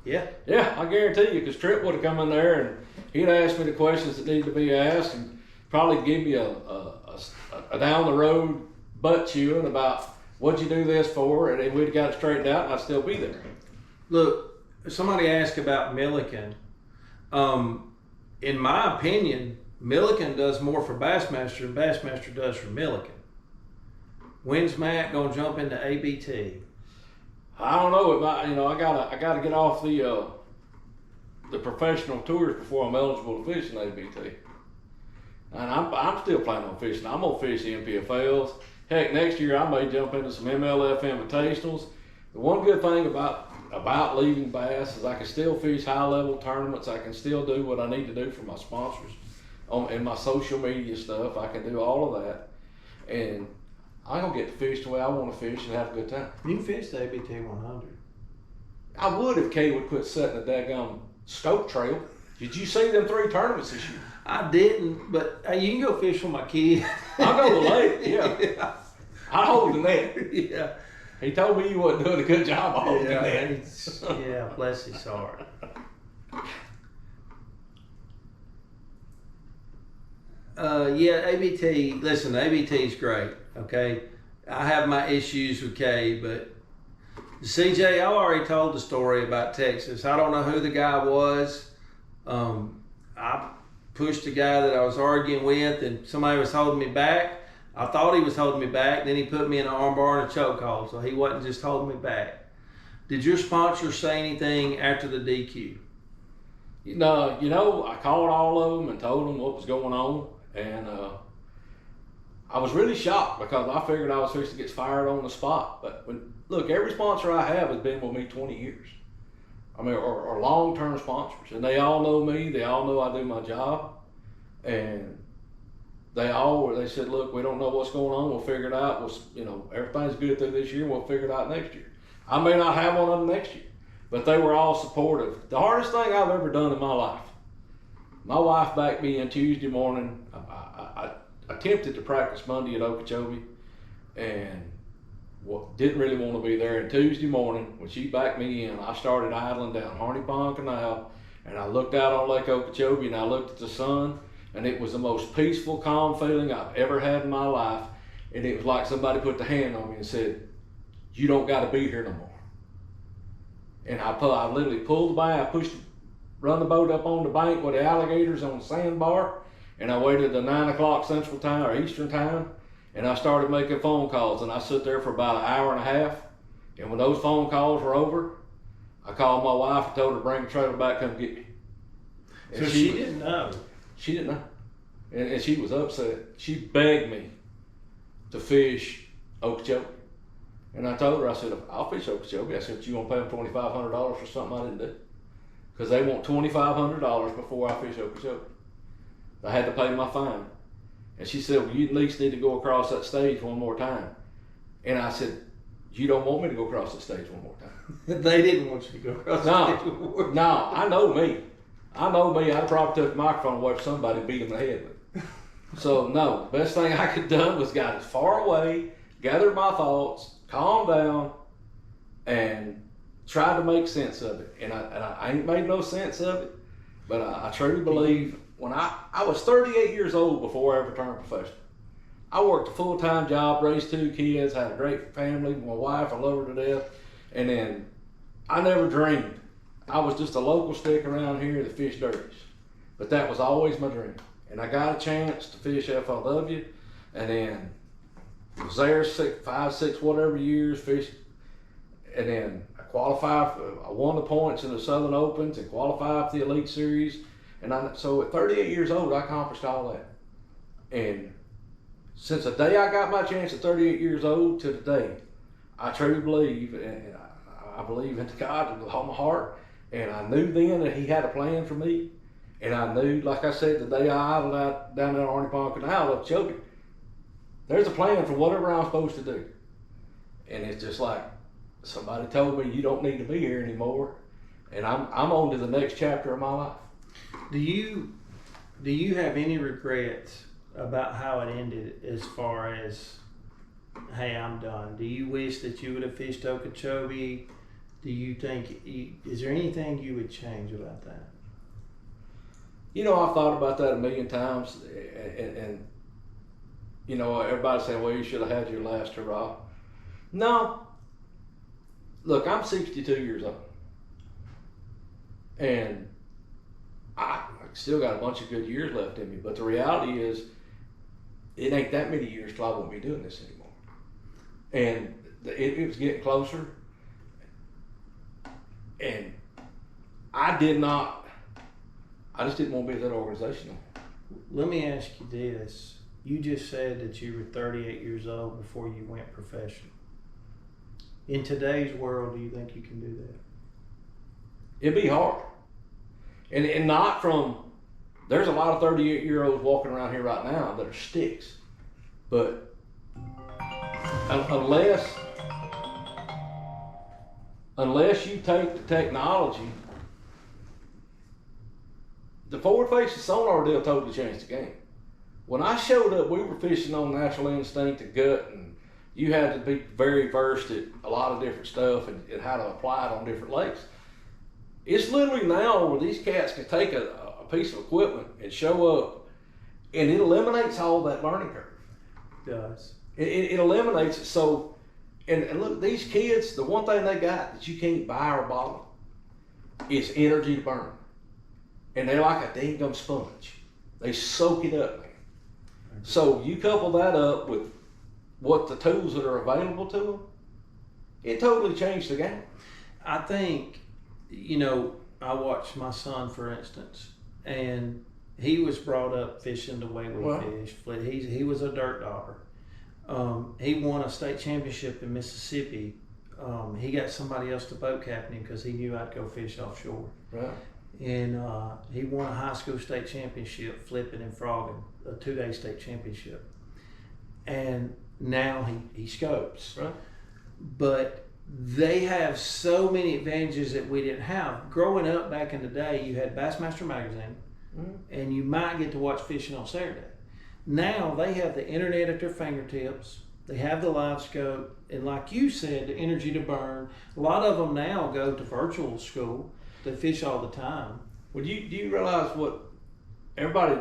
Yeah. Yeah, I guarantee you, because Tripp would have come in there and he'd ask me the questions that need to be asked and probably give me a down the road butt chewing about what'd you do this for, and then we'd have got it straightened out and I'd still be there. Look, somebody asked about Milliken. In my opinion, Milliken does more for Bassmaster than Bassmaster does for Milliken. When's Matt gonna jump into ABT? I don't know. It might, I gotta get off the professional tours before I'm eligible to fish in ABT. And I'm still planning on fishing. I'm gonna fish the MPFLs. Heck, next year I may jump into some MLF invitationals. The one good thing about leaving bass is I can still fish high level tournaments. I can still do what I need to do for my sponsors and my social media stuff. I can do all of that, and I'm gonna get to fish the way I want to fish and have a good time. You can fish the ABT 100. I would if Kay would quit setting the daggone stoke trail. Did you see them 3 tournaments this year? I didn't, but you can go fish with my kid. I'll go to the lake, yeah. I hold the net. Yeah. He told me you wasn't doing a good job of holding the net. Yeah, bless his heart. ABT, listen, ABT's great, okay? I have my issues with Kay, but CJ, I already told the story about Texas. I don't know who the guy was. I pushed the guy that I was arguing with, and somebody was holding me back. I thought he was holding me back. Then he put me in an armbar and a chokehold, so he wasn't just holding me back. Did your sponsor say anything after the DQ? No, I called all of them and told them what was going on, and I was really shocked because I figured I was supposed to get fired on the spot. But look, every sponsor I have has been with me 20 years. I mean, or long-term sponsors, and they all know me. They all know I do my job, and they said, look, we don't know what's going on. We'll figure it out. Everything's good through this year. We'll figure it out next year. I may not have one of them next year, but they were all supportive. The hardest thing I've ever done in my life, my wife backed me in Tuesday morning. I attempted to practice Monday at Okeechobee and didn't really want to be there. And Tuesday morning, when she backed me in, I started idling down Harney Pond Canal, and I looked out on Lake Okeechobee and I looked at the sun, and it was the most peaceful, calm feeling I've ever had in my life. And it was like somebody put the hand on me and said, you don't got to be here no more. And I literally pulled the bank, run the boat up on the bank with the alligators on the sandbar, and I waited till 9 o'clock Central Time or Eastern Time, and I started making phone calls, and I sat there for about an hour and a half. And when those phone calls were over, I called my wife and told her to bring the trailer back, come get me. And so she didn't know. She didn't know. And she was upset. She begged me to fish Okeechobee. And I told her, I said, I'll fish Okeechobee. I said, you gonna pay them $2,500 for something I didn't do? Because they want $2,500 before I fish Okeechobee. I had to pay my fine. And she said, well, you at least need to go across that stage one more time. And I said, you don't want me to go across the stage one more time. They didn't want you to go across the stage one more time. No, I know me. I'd probably took the microphone away from somebody beat him in the head with it. So no, best thing I could have done was got as far away, gathered my thoughts, calmed down, and tried to make sense of it. And I ain't made no sense of it, but I truly believe when I was 38 years old before I ever turned professional. I worked a full-time job, raised 2 kids, had a great family, my wife, I love her to death. And then I never dreamed. I was just a local stick around here that fished derbies. But that was always my dream. And I got a chance to fish FLW, and then was there 5, 6, whatever years, fished. And then I won the points in the Southern Opens and qualified for the Elite Series. And so at 38 years old, I accomplished all that. And since the day I got my chance at 38 years old to today, I truly believe, and I believe in God with all my heart. And I knew then that he had a plan for me. And I knew, like I said, the day I idled out down there on Harney Pond Canal up Okeechobee, there's a plan for whatever I'm supposed to do. And it's just like somebody told me, you don't need to be here anymore. And I'm on to the next chapter of my life. Do you have any regrets about how it ended as far as, hey, I'm done? Do you wish that you would have fished Okeechobee Do you think, is there anything you would change about that? You know, I've thought about that a million times, and you know, everybody's saying, well, you should have had your last hurrah. No. Look, I'm 62 years old, and I still got a bunch of good years left in me, but the reality is, it ain't that many years till I won't be doing this anymore. And it was getting closer, and I just didn't want to be at that organization. Let me ask you this. You just said that you were 38 years old before you went professional. In today's world, do you think you can do that? It'd be hard. And not from, there's a lot of 38-year-olds walking around here right now that are sticks. But unless you take the technology, the forward-facing sonar deal totally changed the game. When I showed up, we were fishing on natural instinct and gut, and you had to be very versed at a lot of different stuff and how to apply it on different lakes. It's literally now where these cats can take a piece of equipment and show up, and it eliminates all that learning curve. It does. It eliminates it. So, and look, these kids, the one thing they got that you can't buy or bottle is energy to burn. And they're like a dang gum sponge. They soak it up, man. So you couple that up with what the tools that are available to them, it totally changed the game. I think, you know, I watched my son, for instance, and he was brought up fishing the way we fish. He was a dirt dogger. He won a state championship in Mississippi. He got somebody else to boat captain him because he knew I'd go fish offshore. Right. And he won a high school state championship flipping and frogging, a 2-day state championship. And now he scopes. Right. But they have so many advantages that we didn't have. Growing up back in the day, you had Bassmaster Magazine, and you might get to watch fishing on Saturday. Now they have the internet at their fingertips. They have the live scope, and like you said, the energy to burn. A lot of them now go to virtual school. They fish all the time. Well, do you realize what everybody,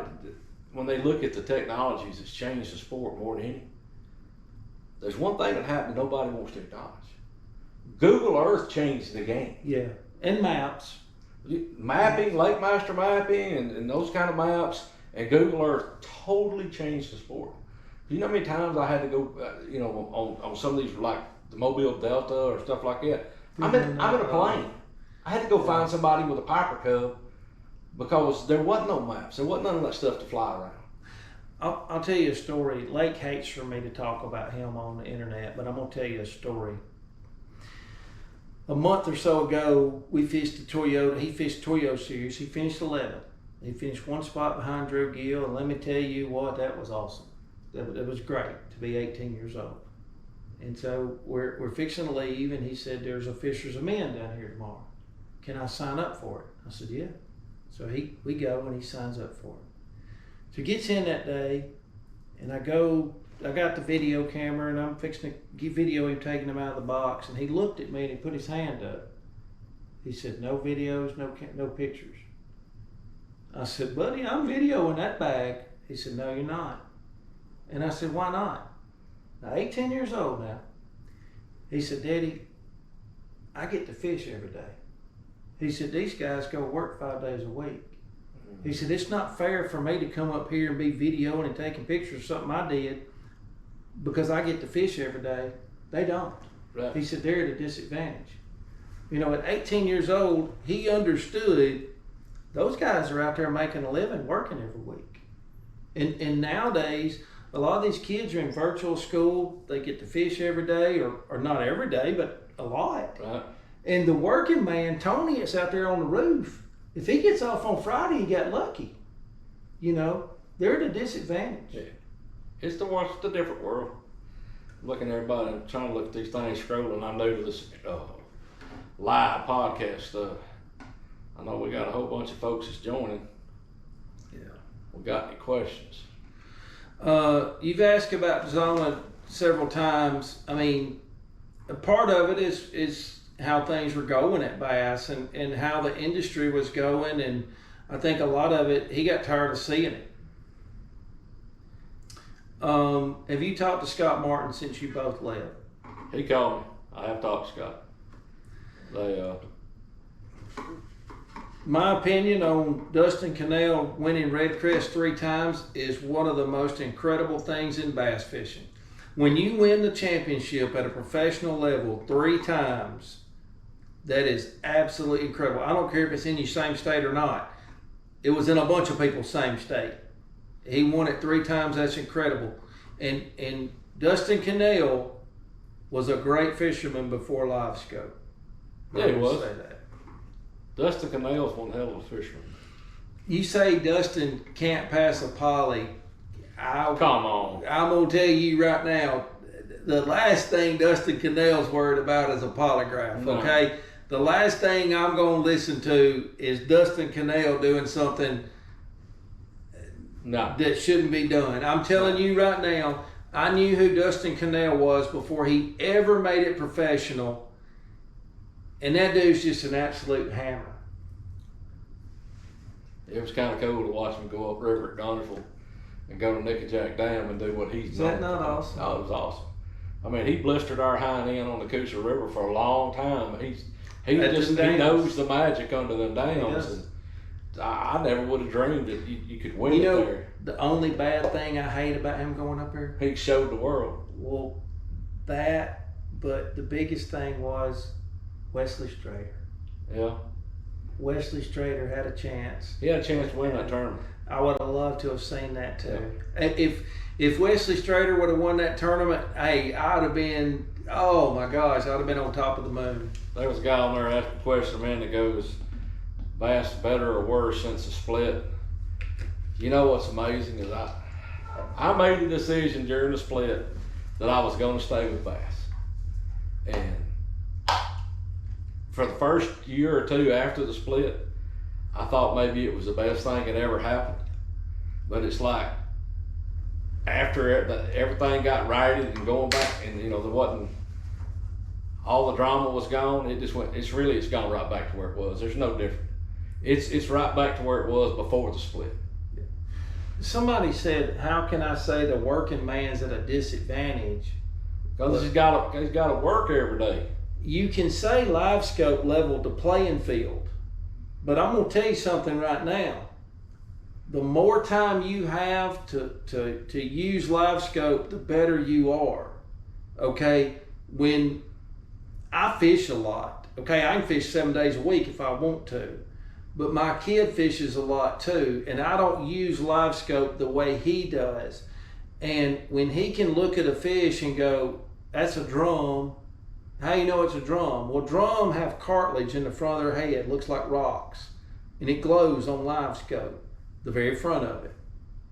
when they look at the technologies that's changed the sport more than any, there's one thing that happened nobody wants to acknowledge. Google Earth changed the game. Yeah, and maps. Mapping, Lake Master mapping, and those kind of maps, and Google Earth totally changed the sport. You know how many times I had to go, on some of these, like the Mobile Delta or stuff like that. I'm in a plane. I had to go find somebody with a Piper Cub because there wasn't no maps. There wasn't none of that stuff to fly around. I'll tell you a story. Lake hates for me to talk about him on the internet, but I'm going to tell you a story. A month or so ago, we fished the Toyota. He fished Toyota Series. He finished 11th. He finished one spot behind Drew Gill, and let me tell you what, that was awesome. It was great to be 18 years old. And so we're fixing to leave, and he said, there's a Fisher's of Men down here tomorrow. Can I sign up for it? I said, yeah. So we go, and he signs up for it. So he gets in that day, and I got the video camera, and I'm fixing to video him taking him out of the box, and he looked at me, and he put his hand up. He said, no videos, no pictures. I said, buddy, I'm videoing that bag. He said, no, you're not. And I said, why not? Now, 18 years old now. He said, Daddy, I get to fish every day. He said, these guys go work 5 days a week. He said, it's not fair for me to come up here and be videoing and taking pictures of something I did because I get to fish every day. They don't. Right. He said, they're at a disadvantage. You know, at 18 years old, he understood those guys are out there making a living working every week. And nowadays, a lot of these kids are in virtual school. They get to fish every day, or not every day, but a lot. Right. And the working man, Tony, is out there on the roof. If he gets off on Friday, he got lucky. You know, they're at a disadvantage. Yeah. It's the different world. Looking at everybody and trying to look at these things, scrolling. I'm new to this live podcast stuff. I know we got a whole bunch of folks that's joining. Yeah. We got any questions? You've asked about Zona several times. I mean, a part of it is how things were going at Bass and how the industry was going, and I think a lot of it, he got tired of seeing it. Have you talked to Scott Martin since you both left? He called me. I have talked to Scott. My opinion on Dustin Canel winning Red Crest 3 times is one of the most incredible things in bass fishing. When you win the championship at a professional level 3 times, that is absolutely incredible. I don't care if it's in your same state or not. It was in a bunch of people's same state. He won it 3 times. That's incredible. And Dustin Canel was a great fisherman before live scope. Yeah, he was. Say that. Dustin Canel's one hell of a fisherman. You say Dustin can't pass a poly. Come on. I'm going to tell you right now, the last thing Dustin Canel's worried about is a polygraph, okay? The last thing I'm going to listen to is Dustin Canel doing something that shouldn't be done. I'm telling you right now, I knew who Dustin Canel was before he ever made it professional. And that dude's just an absolute hammer. It was kind of cool to watch him go up river at Donnersville and go to Nickajack Dam and do what he's done. Is that not awesome? Oh, it was awesome. I mean, he blistered our hind end on the Coosa River for a long time. He knows the magic under them dams. And I never would have dreamed that you could win it there. The only bad thing I hate about him going up there? He showed the world. Well, but the biggest thing was Wesley Strader. Yeah. Wesley Strader had a chance. He had a chance to win that tournament. I would have loved to have seen that too. Yeah. If Wesley Strader would have won that tournament, hey, I'd have been, oh my gosh, I'd have been on top of the moon. There was a guy on there asking a question, man, that goes, Bass better or worse since the split? You know what's amazing is I made the decision during the split that I was going to stay with Bass. And for the first year or 2 after the split, I thought maybe it was the best thing that ever happened. But it's like, after everything got righted and going back, and there wasn't, all the drama was gone, it just went, it's gone right back to where it was. There's no difference. It's right back to where it was before the split. Somebody said, how can I say the working man's at a disadvantage? Because he's got to work every day. You can say live scope leveled the playing field, but I'm going to tell you something right now. The more time you have to use live scope, the better you are. Okay? When I fish a lot, okay, I can fish 7 days a week if I want to, but my kid fishes a lot too, and I don't use live scope the way he does. And when he can look at a fish and go, that's a drum. How you know it's a drum? Well, drum have cartilage in the front of their head, looks like rocks, and it glows on live scope, the very front of it.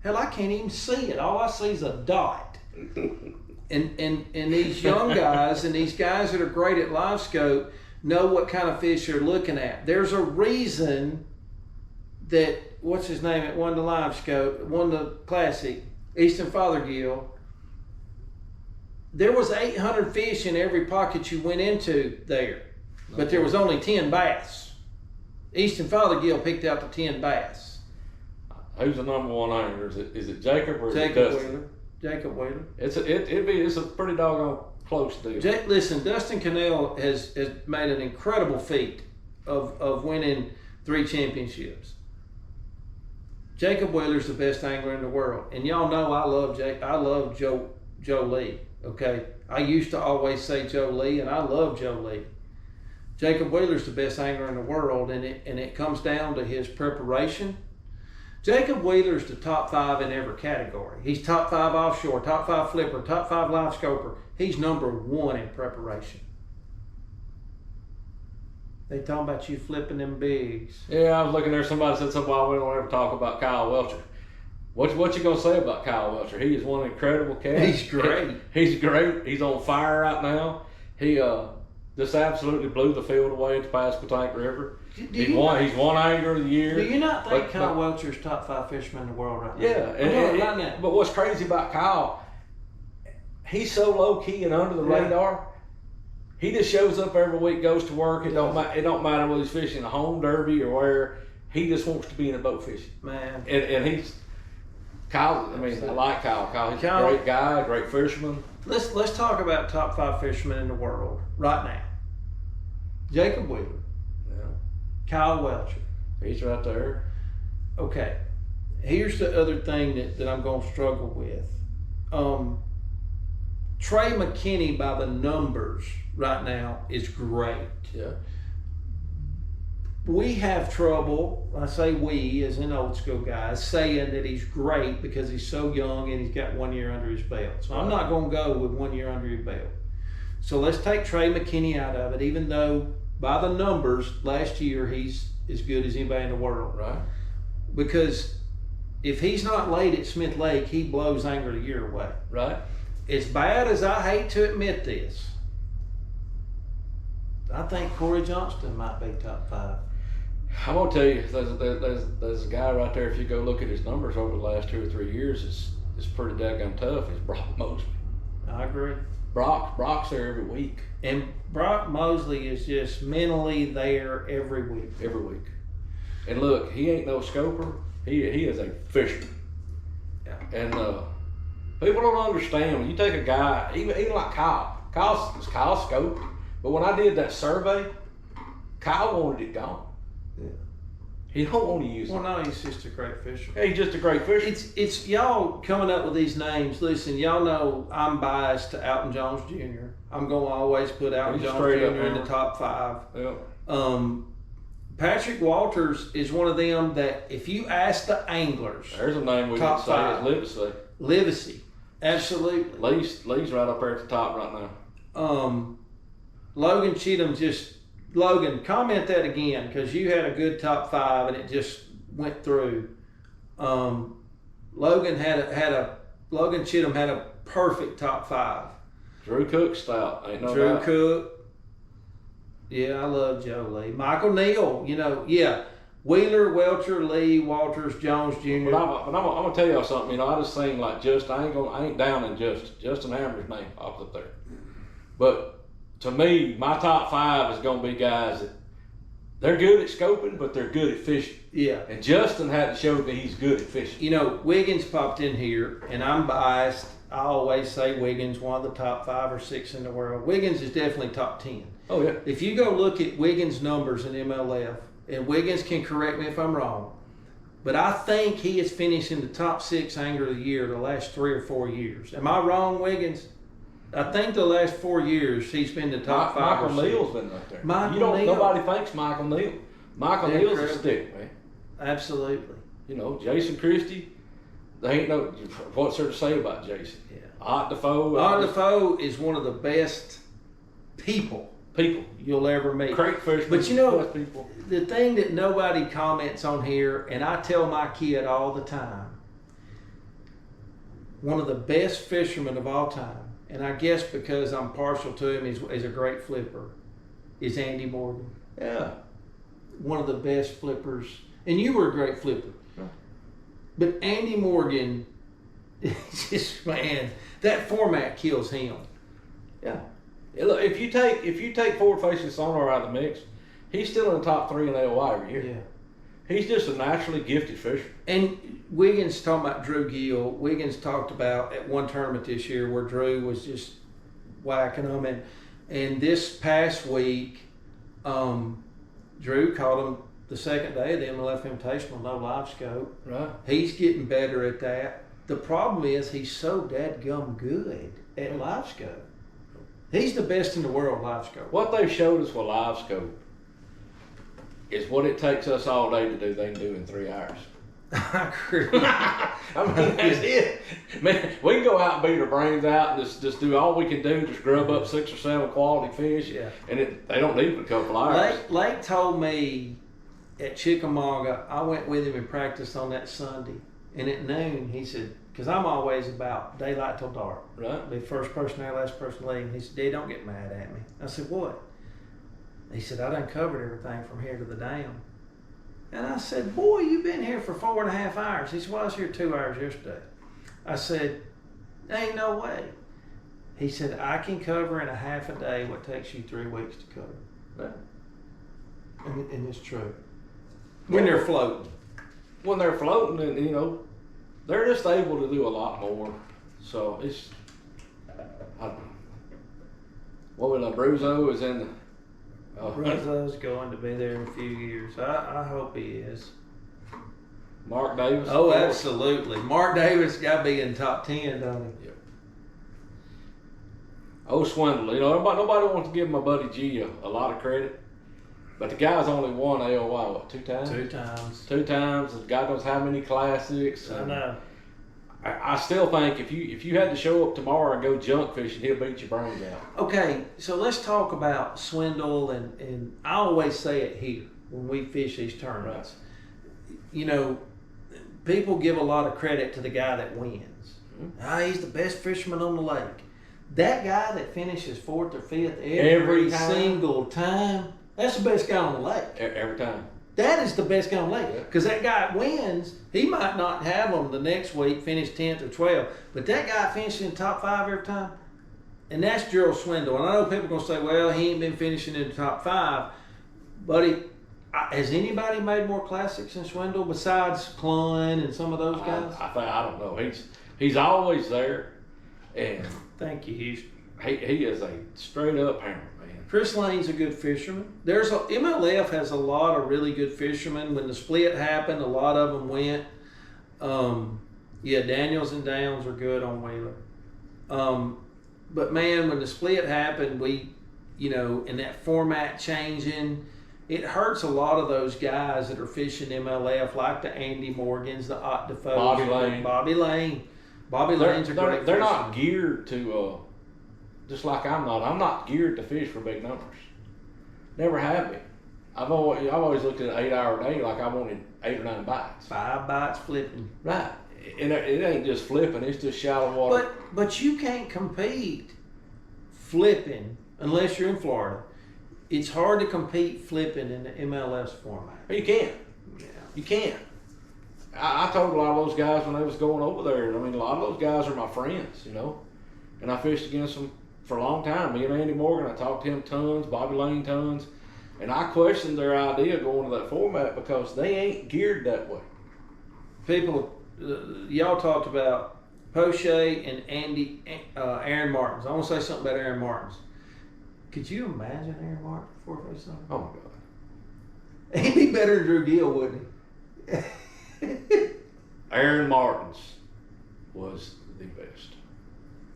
Hell, I can't even see it. All I see is a dot. And these young guys and these guys that are great at live scope know what kind of fish they're looking at. There's a reason that, what's his name, it won the live scope, won the classic, Easton Fothergill. There was 800 fish in every pocket you went into there, but there was only 10 bass. Easton Fothergill picked out the 10 bass. Who's the number one angler? Is it Jacob or is it Dustin? Jacob Wheeler. It's a pretty doggone close deal. Listen, Dustin Canel has made an incredible feat of winning 3 championships. Jacob Wheeler's the best angler in the world, and y'all know I love Joe Lee. Okay, I used to always say Joe Lee, and I love Joe Lee. Jacob Wheeler's the best angler in the world, and it comes down to his preparation. Jacob Wheeler's the top 5 in every category. He's top 5 offshore, top 5 flipper, top 5 live scoper. He's number 1 in preparation. They talking about you flipping them bigs. Yeah, I was looking there. Somebody said something while we don't ever talk about Kyle Welcher. What you gonna say about Kyle Welcher? He is one incredible cat. He's great. He's great. He's on fire right now. He just absolutely blew the field away at the Pasquotank River. He's one angler of the year. Do you not think Kyle Welcher's top 5 fisherman in the world right now? Yeah, but what's crazy about Kyle? He's so low key and under the radar. He just shows up every week, goes to work. It don't matter whether he's fishing a home derby or where. He just wants to be in a boat fishing. Man. And he's Kyle. I mean, I like Kyle. He's a great guy, a great fisherman. Let's talk about top 5 fishermen in the world right now. Jacob Wheeler. Yeah. Kyle Welcher. He's right there. Okay. Here's the other thing that I'm going to struggle with. Trey McKinney, by the numbers right now, is great. Yeah. We have trouble, I say we as in old school guys, saying that he's great because he's so young and he's got 1 year under his belt. So I'm not going to go with 1 year under his belt. So let's take Trey McKinney out of it, even though by the numbers, last year he's as good as anybody in the world. Right. Because if he's not late at Smith Lake, he blows Angler of the Year away. Right. As bad as I hate to admit this, I think Corey Johnston might be top 5. I'm gonna tell you, there's a guy right there. If you go look at his numbers over the last 2 or 3 years, it's pretty daggone tough. It's Brock Mosley. I agree. Brock's there every week. And Brock Mosley is just mentally there every week. Every week. And look, he ain't no scoper. He is a fisherman. Yeah. And people don't understand when you take a guy, even like Kyle. Kyle scoped, but when I did that survey, Kyle wanted it gone. Yeah. He don't want to use it. Well, no, he's just a great fisherman. Yeah, he's just a great fisherman. It's y'all coming up with these names. Listen, y'all know I'm biased to Alton Jones Jr. I'm going to always put Alton He's Jones straight Jr. up in the there. top 5. Yeah. Patrick Walters is one of them that if you ask the anglers, There's a name we top can 5. say is Livesey. Livesey, absolutely. Lee's right up there at the top right now. Logan Cheatham Logan, comment that again because you had a good top 5 and it just went through. Logan Cheatham had a perfect top 5. Drew Cook stout, ain't no Drew doubt. Cook. Yeah, I love Joe Lee. Michael Neal, Wheeler, Welcher, Lee, Walters, Jones Jr. But I'm gonna tell y'all something. I just think like I ain't down in Justin Hammer's name up there. But to me, my top 5 is gonna be guys that they're good at scoping, but they're good at fishing. Yeah. And Justin had to show that he's good at fishing. Wiggins popped in here, and I'm biased. I always say Wiggins, one of the top 5 or 6 in the world. Wiggins is definitely top 10. Oh yeah. If you go look at Wiggins' numbers in MLF, and Wiggins can correct me if I'm wrong, but I think he has finished in the top 6 Angler of the Year the last 3 or 4 years. Am I wrong, Wiggins? I think the last 4 years he's been the top 5 Michael or 6. Neal's been right there. Michael Neal. Nobody thinks Michael Neal. Michael Yeah, Neal's correct. a stick, man. Absolutely. Jason Christie. They ain't no. What's there to say about Jason? Yeah. Art Defoe. Art Defoe is one of the best people you'll ever meet. Great fishermen. But best people. the thing that nobody comments on here, and I tell my kid all the time, one of the best fishermen of all time, and I guess because I'm partial to him, is a great flipper, is Andy Morgan. Yeah. One of the best flippers, and you were a great flipper. Yeah. But Andy Morgan, just man, that format kills him. Yeah. Look, if you take forward facing sonar out of the mix, he's still in the top 3 in AOI every year. Yeah. He's just a naturally gifted fisher. And Wiggins talking about Drew Gill. Wiggins talked about at one tournament this year where Drew was just whacking them, and this past week, Drew caught him the second day of the MLF Invitational, no live scope. Right. He's getting better at that. The problem is he's so dadgum good at live scope. He's the best in the world live scope. What they've showed us with live scope is what it takes us all day to do, they can do in 3 hours. I agree. I mean, that's it. Man, we can go out and beat our brains out and just do all we can do, just grub up 6 or 7 quality fish. Yeah. And they don't need but a couple hours. Lake told me at Chickamauga, I went with him and practiced on that Sunday. And at noon, he said, because I'm always about daylight till dark. Right. Be first person there, last person leaving. He said, Dad, don't get mad at me. I said, what? He said, I done covered everything from here to the dam. And I said, boy, you've been here for 4.5 hours. He said, well, I was here 2 hours yesterday. I said, ain't no way. He said, I can cover in a half a day what takes you 3 weeks to cover. Yeah. And it's true. When they're floating. When they're floating, and you know, they're just able to do a lot more. So it's, Bruzo is in the. Rizzo's going to be there in a few years. I hope he is. Mark Davis. Oh, absolutely. Mark Davis got to be in top 10, don't he? Yep. Oh, Swindle. You know, nobody wants to give my buddy G a lot of credit, but the guy's only won AOY, what, 2 times? 2 times. 2 times. God knows how many classics. I know. I still think if you had to show up tomorrow and go junk fishing, he'll beat your brains out. Okay, so let's talk about Swindle, and I always say it here when we fish these tournaments. Right. You know, people give a lot of credit to the guy that wins. Mm-hmm. He's the best fisherman on the lake. That guy that finishes 4th or 5th every single time, that's the best guy on the lake. Every time. That is the best guy on the lake. Because that guy wins, he might not have them the next week, finish 10th or 12th, but that guy finishes in the top 5 every time. And that's Gerald Swindle. And I know people are going to say, well, he ain't been finishing in the top 5. But has anybody made more classics than Swindle besides Clun and some of those guys? I don't know. He's always there. And thank you, Houston. He is a straight up hammer, man. Chris Lane's a good fisherman. MLF has a lot of really good fishermen. When the split happened, a lot of them went. Daniels and Downs are good on Wheeler. But man, when the split happened, in that format changing, it hurts a lot of those guys that are fishing MLF, like the Andy Morgans, the Ott Defoe, Bobby Lane. Bobby Lane's a great fisherman. They're not geared to, just like I'm not geared to fish for big numbers. Never have been. I've always looked at an 8-hour day like I wanted 8 or 9 bites. 5 bites flipping. Right. And it ain't just flipping, it's just shallow water. But you can't compete flipping unless you're in Florida. It's hard to compete flipping in the MLS format. You can't. Yeah. You can't. I told a lot of those guys when they was going over there, I mean, a lot of those guys are my friends, and I fished against them for a long time. Me and Andy Morgan, I talked to him tons, Bobby Lane tons, and I questioned their idea going to that format because they ain't geared that way. People, y'all talked about Pocha and Aaron Martins. I want to say something about Aaron Martins. Could you imagine Aaron Martins before face on? Oh my God. He'd be better than Drew Gill, wouldn't he? Aaron Martins was the best.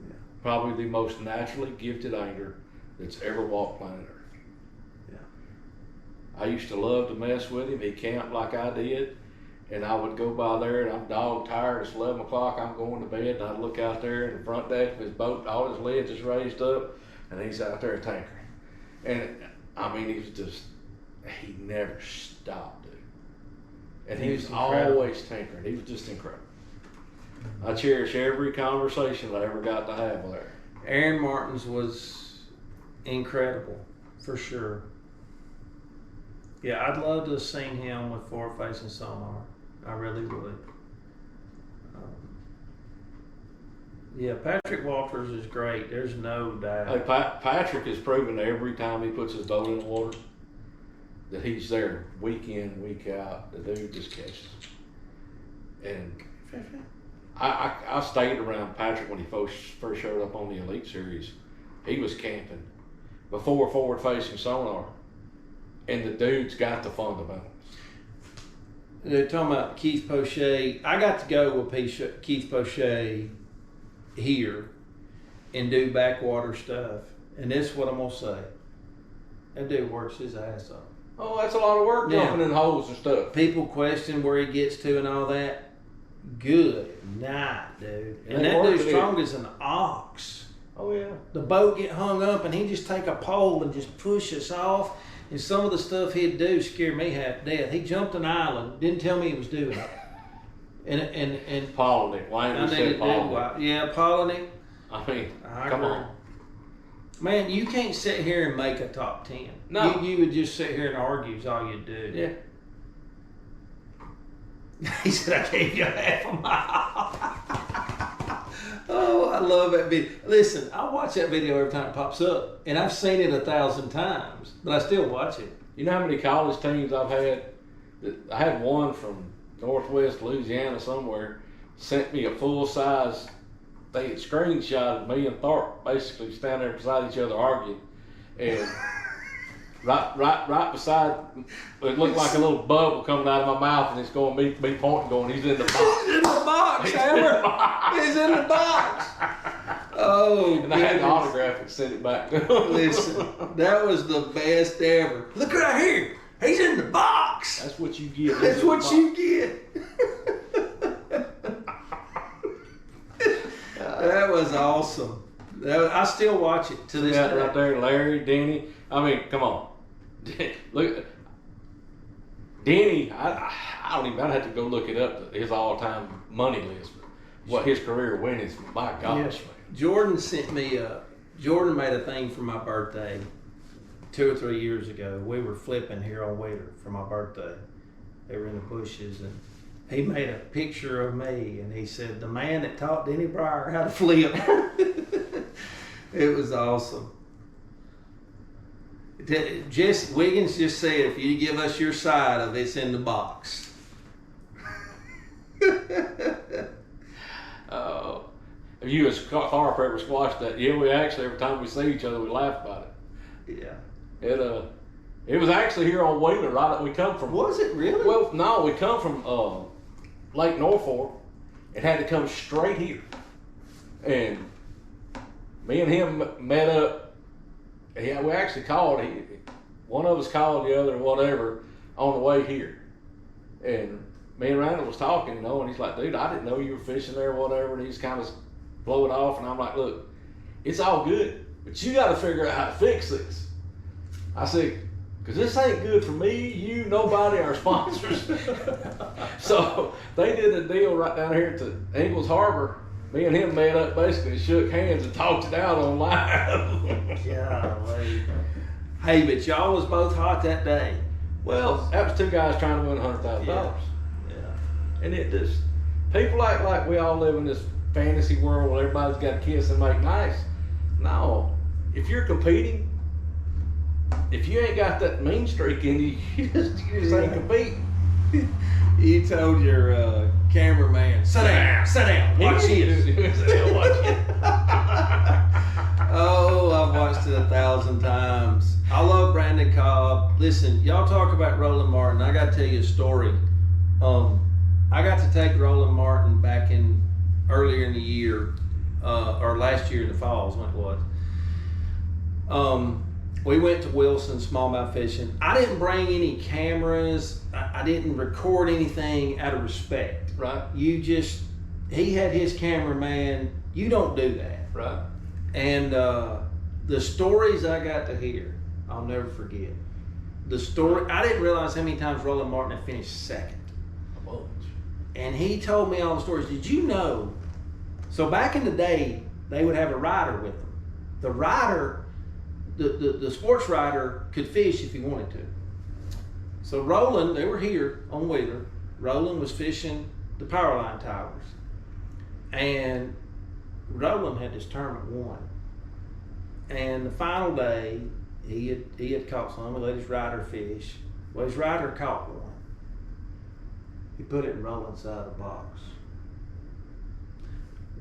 Yeah. Probably the most naturally gifted angler that's ever walked planet Earth. Yeah. I used to love to mess with him. He camped like I did, and I would go by there and I'm dog tired. It's 11 o'clock. I'm going to bed, and I'd look out there in the front deck of his boat. All his lids is raised up, and he's out there tinkering. And I mean, he never stopped, dude. And he was always tinkering. He was just incredible. I cherish every conversation I ever got to have with her. Aaron Martins was incredible, for sure. Yeah, I'd love to have seen him with forward-facing sonar. I really would. Patrick Walters is great. There's no doubt. Hey, Patrick has proven every time he puts his boat in the water that he's there week in, week out. The dude just catches them. And I stayed around Patrick when he first showed up on the Elite Series. He was camping before forward-facing sonar, and the dude's got the fundamentals. They're talking about Keith Pocha. I got to go with Keith Pocha here and do backwater stuff. And this is what I'm going to say. That dude works his ass off. Oh, that's a lot of work jumping in holes and stuff. People question where he gets to and all that. Good night, dude. And that dude's strong as an ox. Oh, yeah. The boat get hung up and he just take a pole and just push us off. And some of the stuff he'd do scared me half to death. He jumped an island, didn't tell me he was doing it. And Polonic. Why didn't you say Polonic? Yeah, Polonic. I mean, come on. Man, you can't sit here and make a top 10. No. You would just sit here and argue is all you'd do. Yeah. He said, I gave you half a mile. Oh, Oh, I love that video. Listen, I watch that video every time it pops up, and I've seen it 1,000 times, but I still watch it. You know how many college teams I've had? I had one from Northwest Louisiana somewhere sent me a full size. They had screenshotted me and Tharp basically standing there beside each other arguing, and right beside it looked like a little bubble coming out of my mouth, and it's going me pointing, going, he's in the box. He's in the box, Hammer. He's in the box. Oh, and I had to autograph it, send it back. Listen, that was the best ever. Look right here. He's in the box. That's what you get. That's what you get. That was awesome. I still watch it to this day. Right there, Larry, Denny. I mean, come on. Look, Denny. I don't even. I'd have to go look it up. His all-time money list. What his career winnings. My gosh, Yes. man. Jordan sent me Jordan made a thing for my birthday 2 or 3 years ago. We were flipping here on Wheeler for my birthday. They were in the bushes, and he made a picture of me, and he said, "The man that taught Denny Breyer how to flip." It was awesome. Wiggins just said, "If you give us your side of it's in the box." If you as Tharp ever squashed that, yeah, we actually every time we see each other we laugh about Yeah. it. It was actually here on Wheeler, right? That we come from. Was it really? Well, no, we come from Lake Norfolk and had to come straight here. And me and him met up. Yeah, we actually called. One of us called the other, whatever, on the way here. And me and Randall was talking, and he's like, "Dude, I didn't know you were fishing there, whatever." And he's kind of blow it off, and I'm like, "Look, it's all good, but you got to figure out how to fix this." I said, "Because this ain't good for me, you, nobody, our sponsors." So they did a deal right down here at the Ingalls Harbor. Me and him met up, basically shook hands and talked it out on live. Golly. Hey, but y'all was both hot that day. Well, that was two guys trying to win $100,000. Yeah. And it just, people act like we all live in this fantasy world where everybody's got to kiss and make nice. No, if you're competing, if you ain't got that mean streak in you, you just ain't competing. You told your cameraman, sit down, watch this. Oh, I've watched it 1,000 times. I love Brandon Cobb. Listen, y'all talk about Roland Martin. I got to tell you a story. I got to take Roland Martin back in earlier in the year, or last year in the fall is when it was. We went to Wilson smallmouth fishing. I didn't bring any cameras. I didn't record anything out of respect. Right. He had his cameraman. You don't do that. Right. And the stories I got to hear, I'll never forget. The story, I didn't realize how many times Roland Martin had finished second. A bunch. And he told me all the stories. Did you know? So back in the day, they would have a rider with them. The rider, the sports rider could fish if he wanted to. So Roland, they were here on Wheeler. Roland was fishing the power line towers. And Roland had this tournament won. And the final day, he had caught some. He let his rider fish. Well, his rider caught one. He put it in Roland's side of the box.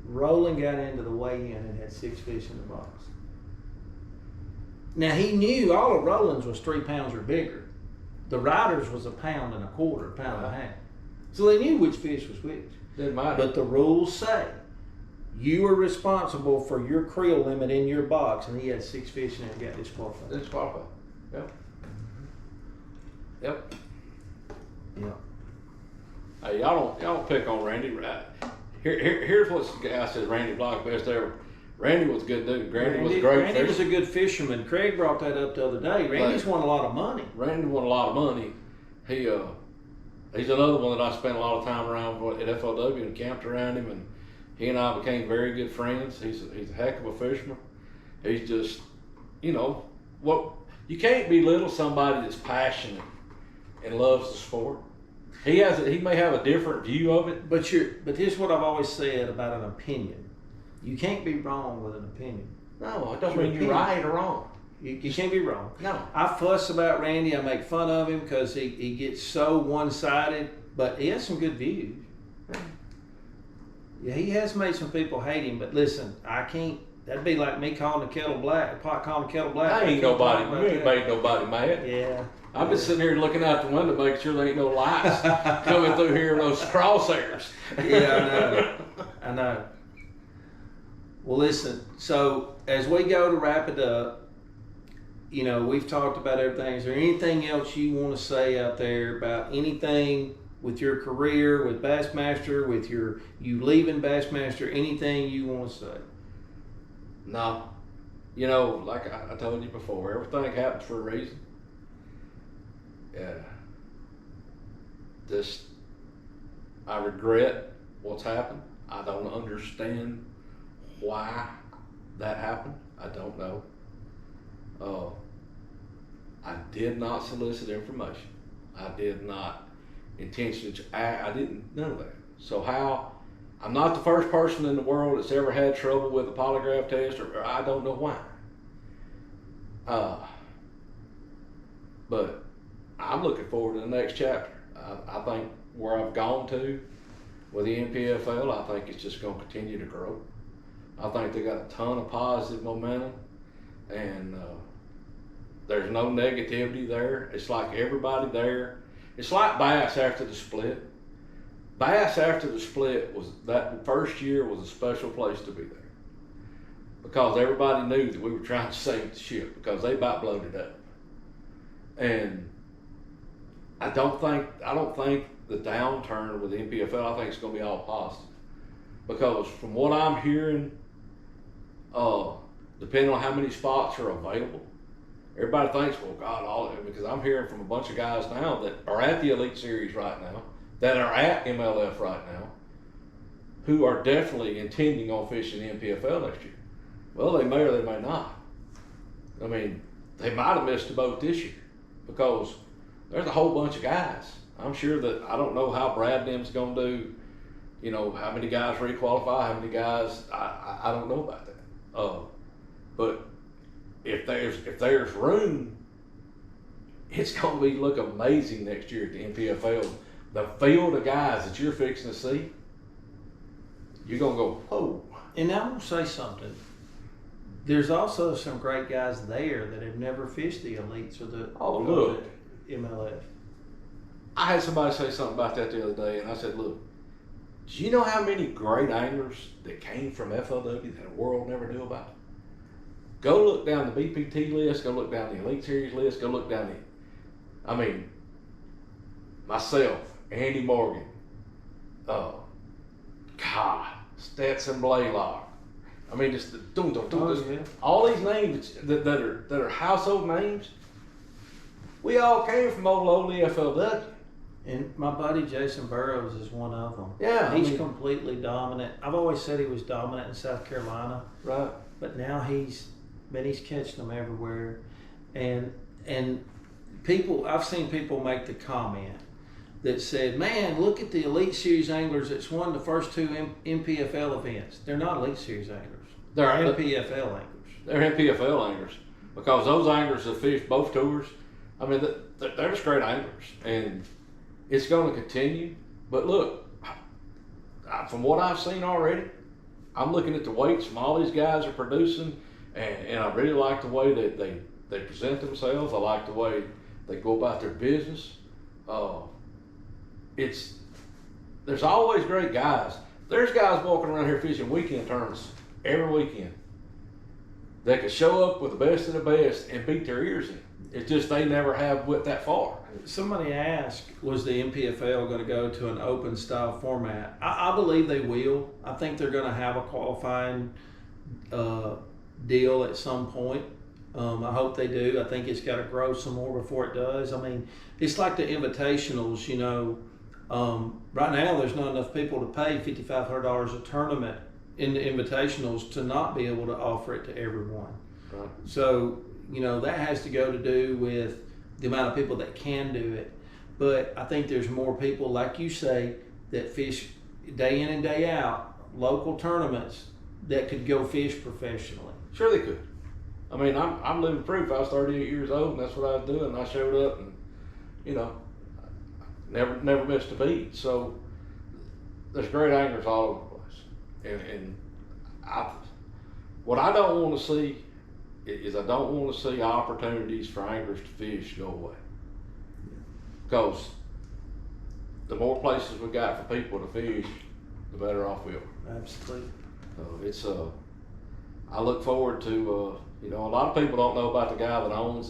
Roland got into the weigh-in and had 6 fish in the box. Now he knew all of Roland's was 3 pounds or bigger. The rider's was 1.25 pounds, 1.5 pounds. So they knew which fish was which. Didn't matter. But the rules say you are responsible for your creel limit in your box, and he had 6 fish in it and got disqualified. Disqualified. Yep. Yep. Yeah. Hey, y'all don't pick on Randy. Here's what the guy says: Randy Block, best ever. Randy was a good dude. Randy was a great Randy was a good fisherman. Craig brought that up the other day. Randy's won a lot of money. Randy won a lot of money. He's another one that I spent a lot of time around at FLW and camped around him, and he and I became very good friends. He's a heck of a fisherman. He's just, what you can't belittle somebody that's passionate and loves the sport. He may have a different view of it. But here's what I've always said about an opinion. You can't be wrong with an opinion. No, it don't mean you're right or wrong. You can't be wrong. No. I fuss about Randy. I make fun of him because he gets so one-sided, but he has some good views. Yeah, he has made some people hate him, but listen, I can't. That'd be like me calling the kettle black, pot calling the kettle black. I ain't nobody. You ain't made nobody mad. Yeah. I've been sitting here looking out the window, making sure there ain't no lights coming through here, those crosshairs. Yeah, I know. Well, listen. So as we go to wrap it up, you know, we've talked about everything. Is there anything else you want to say out there about anything with your career, with Bassmaster, with you leaving Bassmaster? Anything you want to say? No. You know, like I told you before, everything happens for a reason. Yeah. I regret what's happened. I don't understand why that happened. I don't know. I did not solicit information. I did not intentionally I didn't, none of that. So I'm not the first person in the world that's ever had trouble with a polygraph test, or I don't know why. But I'm looking forward to the next chapter. I think where I've gone to with the MPFL, I think it's just going to continue to grow. I think they got a ton of positive momentum, and there's no negativity there. It's like everybody there. It's like Bass after the split. Bass after the split was that first year was a special place to be there, because everybody knew that we were trying to save the ship because they about blowed it up. And I don't think the downturn with the MPFL, I think it's going to be all positive, because from what I'm hearing, depending on how many spots are available, everybody thinks, well, God, because I'm hearing from a bunch of guys now that are at the Elite Series right now, that are at MLF right now, who are definitely intending on fishing the MPFL next year. Well, they may or they may not. I mean, they might have missed the boat this year, because there's a whole bunch of guys. I'm sure that, I don't know how Brad Dim's going to do, you know, how many guys requalify, how many guys, I don't know about that. But if there's room, it's going to look amazing next year at the MPFL. The field of guys that you're fixing to see, you're going to go, whoa. And I'm going to say something. There's also some great guys there that have never fished the Elites or the MLF. I had somebody say something about that the other day, and I said, look, do you know how many great anglers that came from FLW that the world never knew about? Go look down the BPT list, go look down the Elite Series list, go look down myself, Andy Morgan, Stetson Blaylock. I mean, just all these names that are household names. We all came from old FLW. And my buddy Jason Burrows is one of them. Yeah, he's completely dominant. I've always said he was dominant in South Carolina. Right. But now he's catching them everywhere, and people, I've seen people make the comment that said, "Man, look at the Elite Series anglers that's won the first two MPFL events. They're not Elite Series anglers. They're MPFL anglers. They're MPFL anglers, because those anglers have fished both tours. I mean, they're just great anglers, and it's going to continue. But look, from what I've seen already, I'm looking at the weights from all these guys are producing, and I really like the way that they present themselves. I like the way they go about their business. There's always great guys. There's guys walking around here fishing weekend tournaments every weekend that could show up with the best of the best and beat their ears in. It's just they never have went that far. Somebody asked, was the MPFL going to go to an open style format? I believe they will. I think they're going to have a qualifying deal at some point. I hope they do. I think it's got to grow some more before it does. I mean, it's like the invitationals, you know. Right now, there's not enough people to pay $5,500 a tournament in the invitationals to not be able to offer it to everyone. Right. So, you know, that has to go to do with the amount of people that can do it. But I think there's more people, like you say, that fish day in and day out, local tournaments, that could go fish professionally? Sure they could. I mean, I'm living proof. I was 38 years old, and that's what I was doing. I showed up, and you know, never missed a beat. So there's great anglers all over the place, and what I don't want to see is I don't want to see opportunities for anglers to fish go away, because the more places we got for people to fish, the better off we are. Absolutely. So it's I look forward to you know, a lot of people don't know about the guy that owns